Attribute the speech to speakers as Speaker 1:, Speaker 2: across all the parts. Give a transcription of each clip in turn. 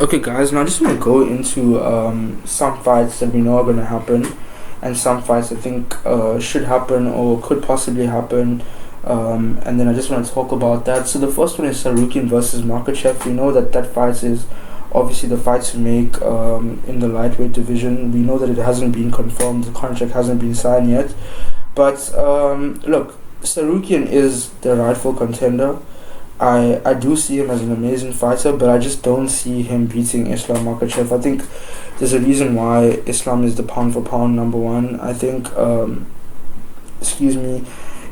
Speaker 1: Okay, guys, now I just want to go into some fights that we know are going to happen, and some fights I think should happen or could possibly happen. And then I just want to talk about that. So the first one is Sarukian versus Makachev. We know that that fight is obviously the fight to make in the lightweight division. We know that it hasn't been confirmed, the contract hasn't been signed yet. But look, Sarukian is the rightful contender. I do see him as an amazing fighter, but I just don't see him beating Islam Makachev. I think there's a reason why Islam is the pound for pound number one. I think,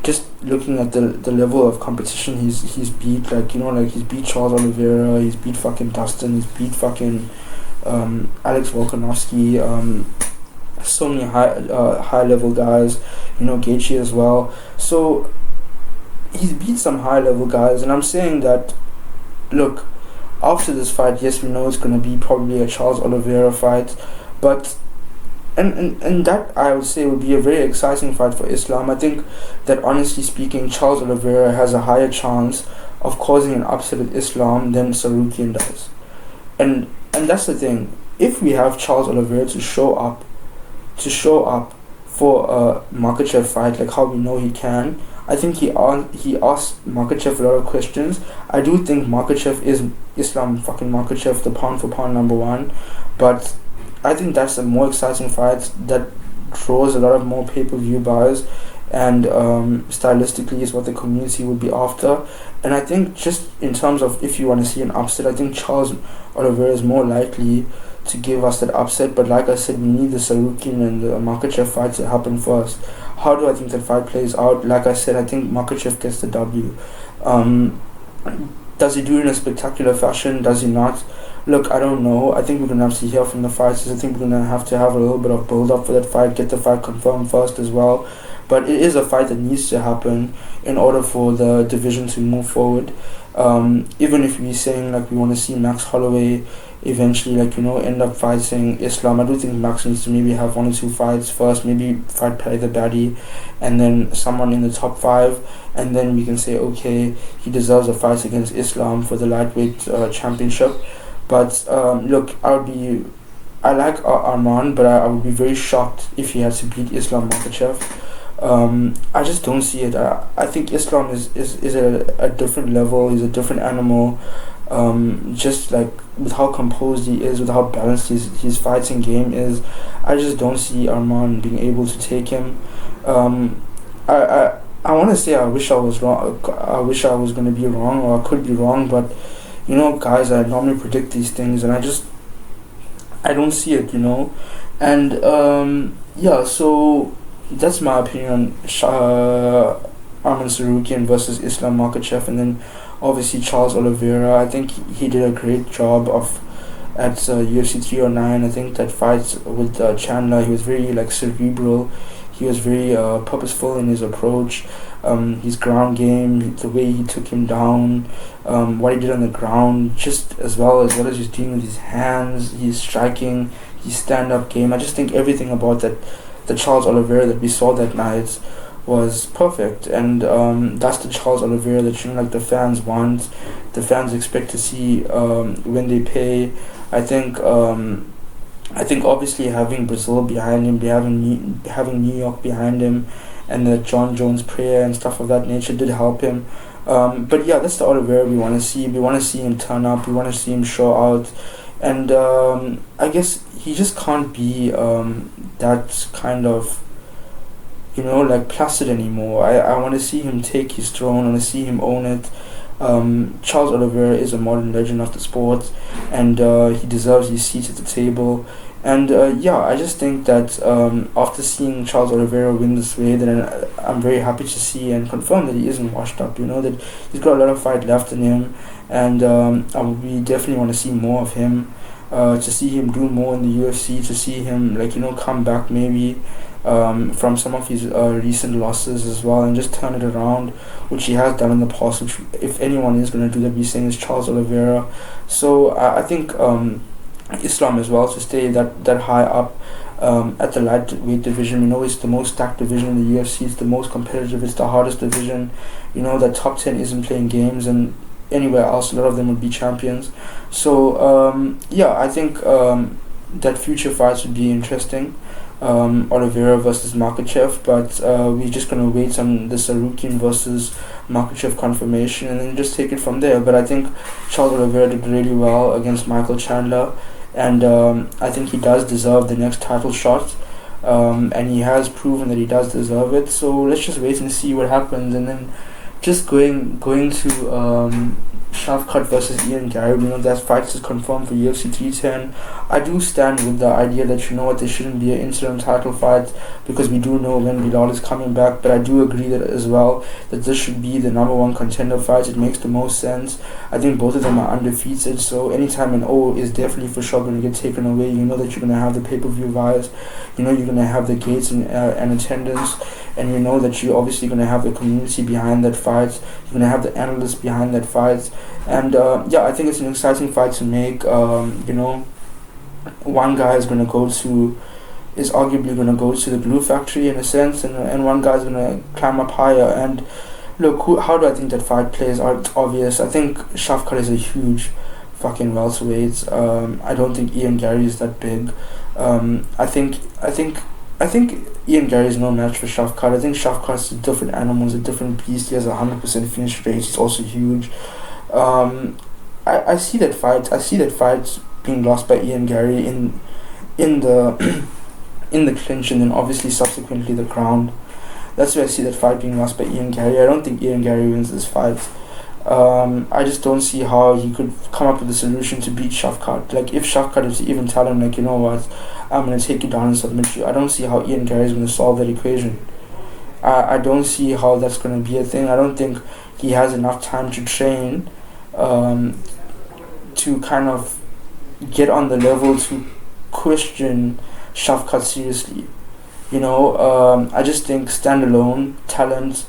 Speaker 1: just looking at the level of competition he's beat, he's beat Charles Oliveira, he's beat fucking Dustin, he's beat fucking Alex Volkanovski, so many high level guys, Gaethje as well. So he's beat some high level guys, and I'm saying that, look, after this fight, yes, we know it's going to be probably a Charles Oliveira fight, but and that I would say would be a very exciting fight for Islam. I think that, honestly speaking, Charles Oliveira has a higher chance of causing an upset with Islam than Sarukian does, and that's the thing. If we have Charles Oliveira to show up for a Makachev fight, like how we know he can, I think he asked Makachev a lot of questions. I do think Makachev is Islam fucking Makachev, the pound for pound number one, but I think that's a more exciting fight that draws a lot of more pay-per-view buys, and stylistically is what the community would be after. And I think, just in terms of if you want to see an upset, I think Charles Oliveira is more likely to give us that upset. But like I said, we need the Sarukian and the Makachev fight to happen first. How do I think that fight plays out? Like I said, I think Makachev gets the W. Does he do it in a spectacular fashion? Does he not? Look, I don't know. I think we're going to have to hear from the fighters. I think we're going to have a little bit of build-up for that fight, get the fight confirmed first as well. But it is a fight that needs to happen in order for the division to move forward. Even if we're saying we want to see Max Holloway eventually end up fighting Islam, I do think Max needs to maybe have one or two fights first, maybe fight Paddy the Baddy, and then someone in the top 5, and then we can say, okay, he deserves a fight against Islam for the lightweight championship. But look, I like Arman, but I would be very shocked if he had to beat Islam Makachev. I just don't see it. I think Islam is a different level. He's a different animal. Just with how composed he is, with how balanced his fighting game is, I just don't see Arman being able to take him. I want to say I wish I was wrong. I wish I was going to be wrong, or I could be wrong. But guys, I normally predict these things, and I don't see it. And yeah. So that's my opinion on Arman Sarukian versus Islam Makachev, and then obviously Charles Oliveira. I think he did a great job at UFC 309. I think that fight with Chandler, he was very cerebral. He was very purposeful in his approach. His ground game, the way he took him down, what he did on the ground, just as well as what he's doing with his hands, his striking, his stand-up game. I just think everything about the Charles Oliveira that we saw that night was perfect, and that's the Charles Oliveira that the fans want, the fans expect to see when they pay. I think obviously having Brazil behind him, having New York behind him, and the John Jones prayer and stuff of that nature did help him. But yeah, that's the Oliveira we want to see. We want to see him turn up. We want to see him show out, and I guess he just can't be that kind of placid anymore. I want to see him take his throne. I want to see him own it. Charles Oliveira is a modern legend of the sport, and he deserves his seat at the table. And I just think that after seeing Charles Oliveira win this way, then I'm very happy to see and confirm that he isn't washed up. That he's got a lot of fight left in him, and we definitely want to see more of him. To see him do more in the UFC, to see him come back maybe from some of his recent losses as well, and just turn it around, which he has done in the past, which if anyone is going to do that, we're saying is Charles Oliveira. So I think Islam as well, to stay that high up at the lightweight division. It's the most stacked division in the UFC. It's the most competitive. It's the hardest division. That top 10 isn't playing games, and anywhere else, a lot of them would be champions. So yeah, I think that future fights would be interesting. Oliveira versus Makachev, but we're just gonna wait on the Sarukian versus Makachev confirmation and then just take it from there. But I think Charles Oliveira did really well against Michael Chandler, and I think he does deserve the next title shot. And he has proven that he does deserve it. So let's just wait and see what happens. And then just going to Shavkat versus Ian Garry, that fight is confirmed for UFC 310. I do stand with the idea that there shouldn't be an interim title fight because we do know when Bilal is coming back. But I do agree that as well that this should be the number one contender fight. It makes the most sense. I think both of them are undefeated. So anytime an O is definitely for sure going to get taken away, that you're going to have the pay-per-view buys. You're going to have the gates and attendance, and that you're obviously going to have the community behind that fight. You're going to have the analysts behind that fight, and yeah, I think it's an exciting fight to make. One guy is arguably going to go to the glue factory in a sense, and one guy is going to climb up higher. And look, how do I think that fight plays? It's obvious. I think Shavkat is a huge fucking welterweight. I don't think Ian Garry is that big. I think Ian Garry is no match for Shavkat. I think Shavkat is a different animal, he's a different beast. He has 100% finish rate. He's also huge. I see that fight. I see that fight being lost by Ian Garry in the in the clinch, and then obviously subsequently the ground. That's where I see that fight being lost by Ian Garry. I don't think Ian Garry wins this fight. I just don't see how he could come up with a solution to beat Shavkat. Like, if Shavkat is even tell him, like, I'm going to take you down and submit you, I don't see how Ian Garry is going to solve that equation. I don't see how that's going to be a thing. I don't think he has enough time to train to kind of get on the level to question Shavkat seriously. I just think standalone talent,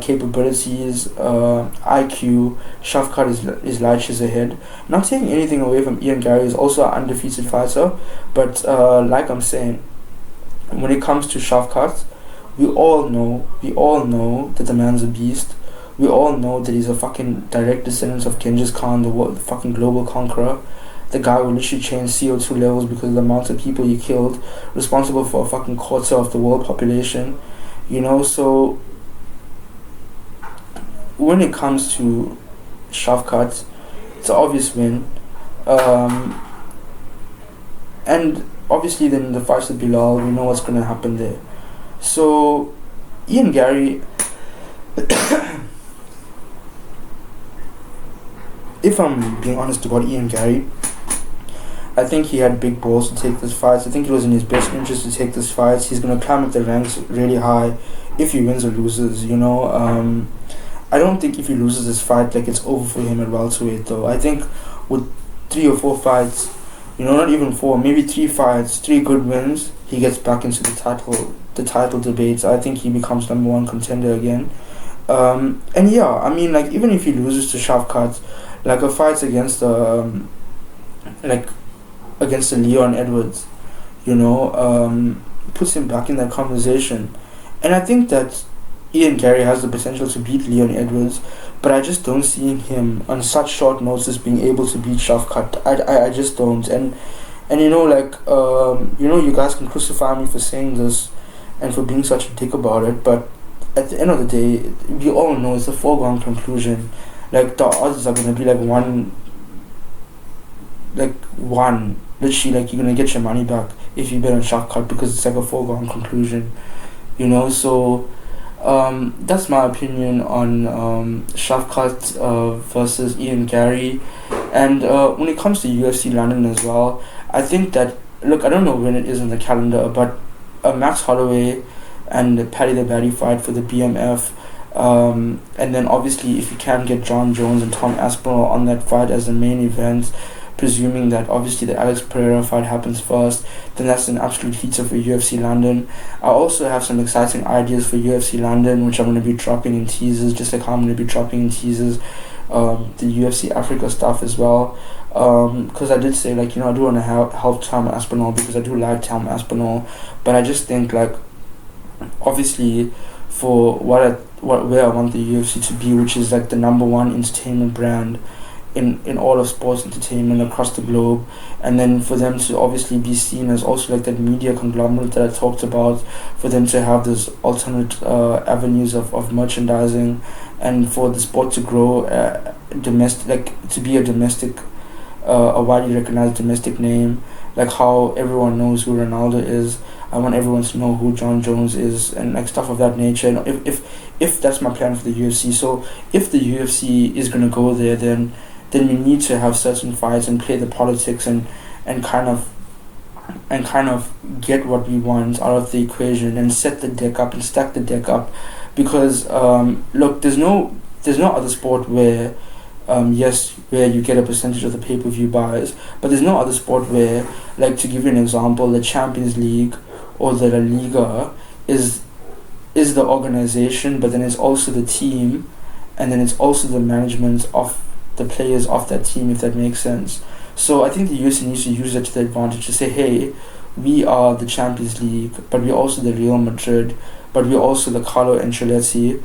Speaker 1: capabilities, IQ, Shavkat is light years ahead. Not taking anything away from Ian Garry, is also an undefeated fighter, but like I'm saying, when it comes to Shavkat, we all know that the man's a beast. We all know that he's a fucking direct descendant of Genghis Khan, the fucking global conqueror. The guy who literally changed CO2 levels because of the amount of people he killed, responsible for a fucking quarter of the world population. So when it comes to Shavkat, it's an obvious win. And obviously then the fights with Bilal, we know what's going to happen there. So Ian Garry, if I'm being honest about Ian Garry, I think he had big balls to take this fight. I think it was in his best interest to take this fight. He's going to climb up the ranks really high if he wins or loses, I don't think if he loses this fight, like, it's over for him at welterweight, though. I think with 3 or 4 fights, not even 4, maybe 3 fights, 3 good wins, he gets back into the title debates. I think he becomes number 1 contender again. And yeah, I mean, like, even if he loses to Shavkat, like, a fight against against the Leon Edwards, puts him back in that conversation. And I think that Ian Garry has the potential to beat Leon Edwards, but I just don't see him on such short notice being able to beat Shavkat. I just don't. And you guys can crucify me for saying this and for being such a dick about it, but at the end of the day, we all know it's a foregone conclusion. Like, the odds are going to be like one. Literally, like, you're going to get your money back if you bet on Shavkat because it's like a foregone conclusion. So that's my opinion on Shavkat versus Ian Garry. And when it comes to UFC London as well, I think that, look, I don't know when it is in the calendar, but Max Holloway and Paddy the Baddy fight for the BMF, and then obviously if you can get John Jones and Tom Aspinall on that fight as the main event, presuming that obviously the Alex Pereira fight happens first, then that's an absolute heater for UFC London. I also have some exciting ideas for UFC London, which I'm going to be dropping in teasers, just like how I'm going to be dropping in teasers the UFC Africa stuff as well. Because I did say, like, I do want to help Tom Aspinall because I do like Tom Aspinall, but I just think, like, obviously for what where I want the UFC to be, which is like the number one entertainment brand in all of sports entertainment across the globe, and then for them to obviously be seen as also like that media conglomerate that I talked about, for them to have those alternate avenues of merchandising, and for the sport to grow domestic, like to be a domestic, a widely recognized domestic name, like how everyone knows who Ronaldo is. I want everyone to know who John Jones is, and like stuff of that nature. And if that's my plan for the UFC, so if the UFC is gonna go there, then we need to have certain fights and play the politics and kind of get what we want out of the equation and set the deck up and stack the deck up, because look, there's no other sport where where you get a percentage of the pay-per-view buys, but there's no other sport where, like, to give you an example, the Champions League or the La Liga is the organization, but then it's also the team, and then it's also the management of the players of that team, if that makes sense. So I think the UFC needs to use that to their advantage, to say, hey, we are the Champions League, but we're also the Real Madrid, but we're also the Carlo Ancelotti,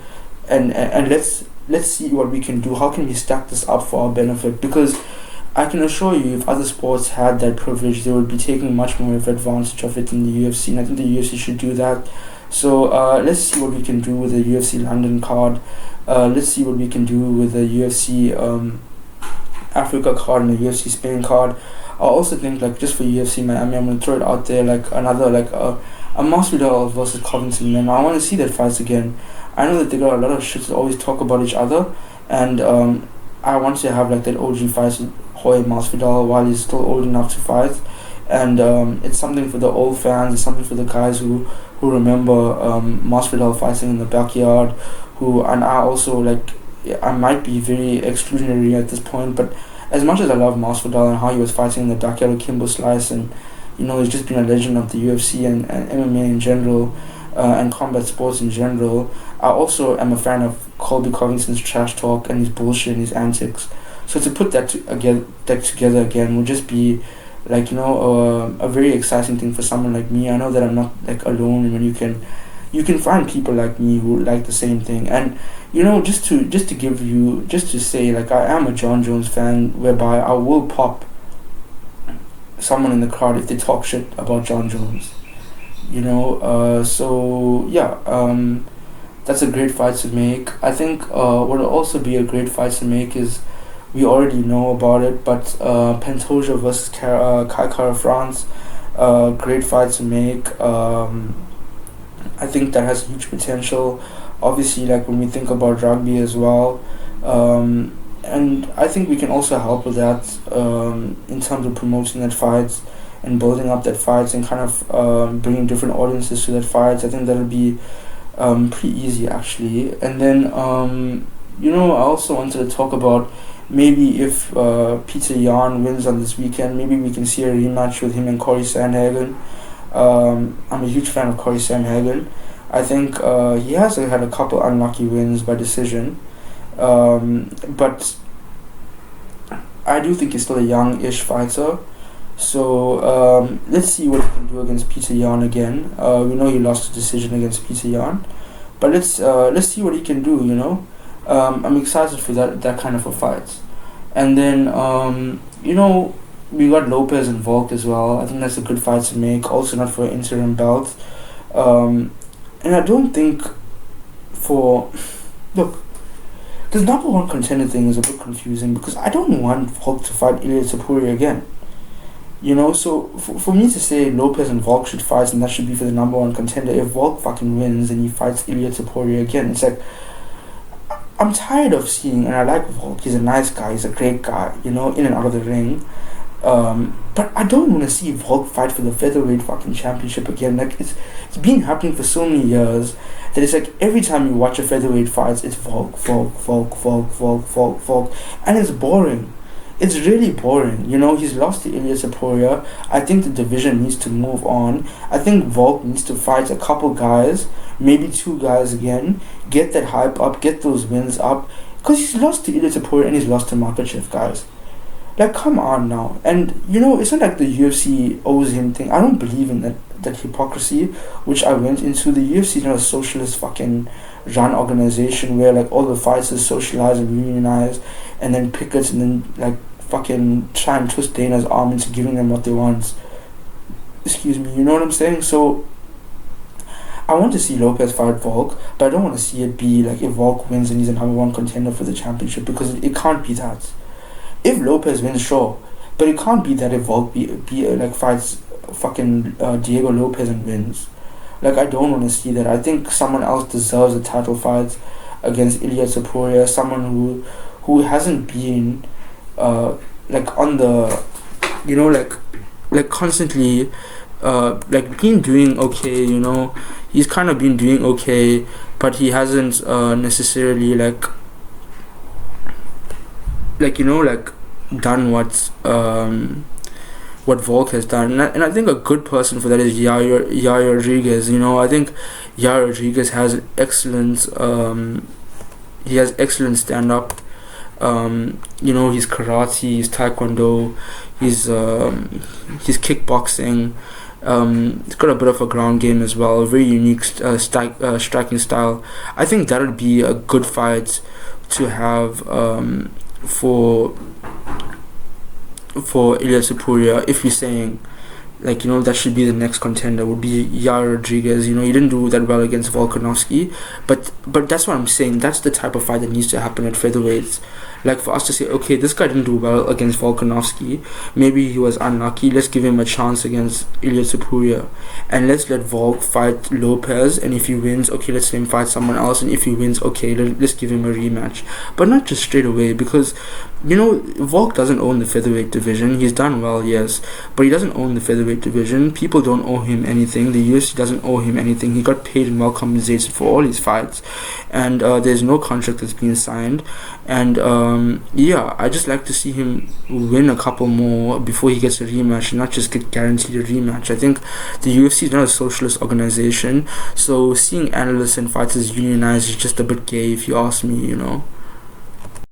Speaker 1: and let's see what we can do. How can we stack this up for our benefit? Because I can assure you, if other sports had that privilege, they would be taking much more of advantage of it in the UFC, and I think the UFC should do that. So let's see what we can do with the UFC London card. Let's see what we can do with the UFC Africa card and the UFC Spain card. I also think, like, just for UFC Miami, I'm gonna throw it out there, like another, like a Masvidal versus Covington, man. I want to see that fight again. I know that they got a lot of shit to always talk about each other, and I want to have like that OG fight with Jorge Masvidal while he's still old enough to fight, and it's something for the old fans. It's something for the guys who remember Masvidal fighting in the backyard. And I also, like, I might be very exclusionary at this point, but as much as I love Masvidal and how he was fighting in the backyard with Kimbo Slice, and he's just been a legend of the UFC and MMA in general, and combat sports in general, I also am a fan of Colby Covington's trash talk and his bullshit and his antics. So to put that together again would just be, like, a very exciting thing for someone like me. I know that I'm not, like, alone when you can find people like me who like the same thing. And just to say, like, I am a John Jones fan, whereby I will pop someone in the crowd if they talk shit about John Jones. So yeah, that's a great fight to make. I think what will also be a great fight to make is, we already know about it, but Pantoja versus Kai Kara France, great fight to make. I think that has huge potential. Obviously, like, when we think about rugby as well, and I think we can also help with that in terms of promoting that fight and building up that fight and kind of bringing different audiences to that fight. I think that'll be pretty easy, actually. And then I also wanted to talk about, maybe if Peter Yan wins on this weekend, maybe we can see a rematch with him and Corey Sandhagen. I'm a huge fan of Corey Sandhagen. I think he has had a couple unlucky wins by decision, but I do think he's still a young-ish fighter. So let's see what he can do against Peter Yan again. We know he lost a decision against Peter Yan, but let's see what he can do. I'm excited for that kind of a fight. And then we got Lopez and Volk as well. I think that's a good fight to make. Also not for an interim belt. And I don't think this number one contender thing is a bit confusing, because I don't want Volk to fight Ilia Topuria again. So for me to say Lopez and Volk should fight and that should be for the number one contender, if Volk fucking wins and he fights Ilia Topuria again, it's like, I'm tired of seeing, and I like Volk, he's a nice guy, he's a great guy, in and out of the ring. But I don't want to see Volk fight for the featherweight fucking championship again. Like, it's been happening for so many years that it's like every time you watch a featherweight fight, it's Volk, and it's boring. It's really boring. He's lost to Ilia Topuria. I think the division needs to move on. I think Volk needs to fight a couple guys, maybe 2 guys again, get that hype up, get those wins up, because he's lost to Ilia Topuria and he's lost to Makachev, guys. Like, come on now. And it's not like the UFC owes him thing. I don't believe in that hypocrisy, which I went into. The UFC is not a socialist fucking run organization where like all the fighters socialize and unionize and then pickets and then like fucking try and twist Dana's arm into giving them what they want. Excuse me, you know what I'm saying? So I want to see Lopez fight Volk, but I don't want to see it be like if Volk wins and he's a number one contender for the championship, because it can't be that. If Lopez wins, sure, but it can't be that if Volk like fights fucking Diego Lopez and wins. Like, I don't want to see that. I think someone else deserves a title fight against Ilya Topuria, someone who hasn't been like on the, you know, like constantly like been doing okay, you know. He's kind of been doing okay, but he hasn't necessarily like you know, like done what Volk has done, and I think a good person for that is Yair Rodriguez. You know, I think Yair Rodriguez has excellent he has excellent stand up. You know, his karate, his taekwondo, his kickboxing. He's got a bit of a ground game as well, a very unique striking style. I think that would be a good fight to have for Ilya Topuria. If you're saying, like, you know, that should be the next contender, would be Yair Rodriguez. You know, he didn't do that well against Volkanovski, but that's what I'm saying. That's the type of fight that needs to happen at featherweights. Like, for us to say, okay, this guy didn't do well against Volkanovski, maybe he was unlucky, let's give him a chance against Ilya Topuria, and let's let Volk fight Lopez, and if he wins, okay, let's let him fight someone else, and if he wins, okay, let's give him a rematch. But not just straight away, because, you know, Volk doesn't own the featherweight division. He's done well, yes, but he doesn't own the featherweight division. People don't owe him anything. The UFC doesn't owe him anything. He got paid and well compensated for all his fights, and there's no contract that's been signed. And yeah, I just like to see him win a couple more before he gets a rematch, and not just get guaranteed a rematch. I think the UFC is not a socialist organization, so seeing analysts and fighters unionize is just a bit gay, if you ask me, you know.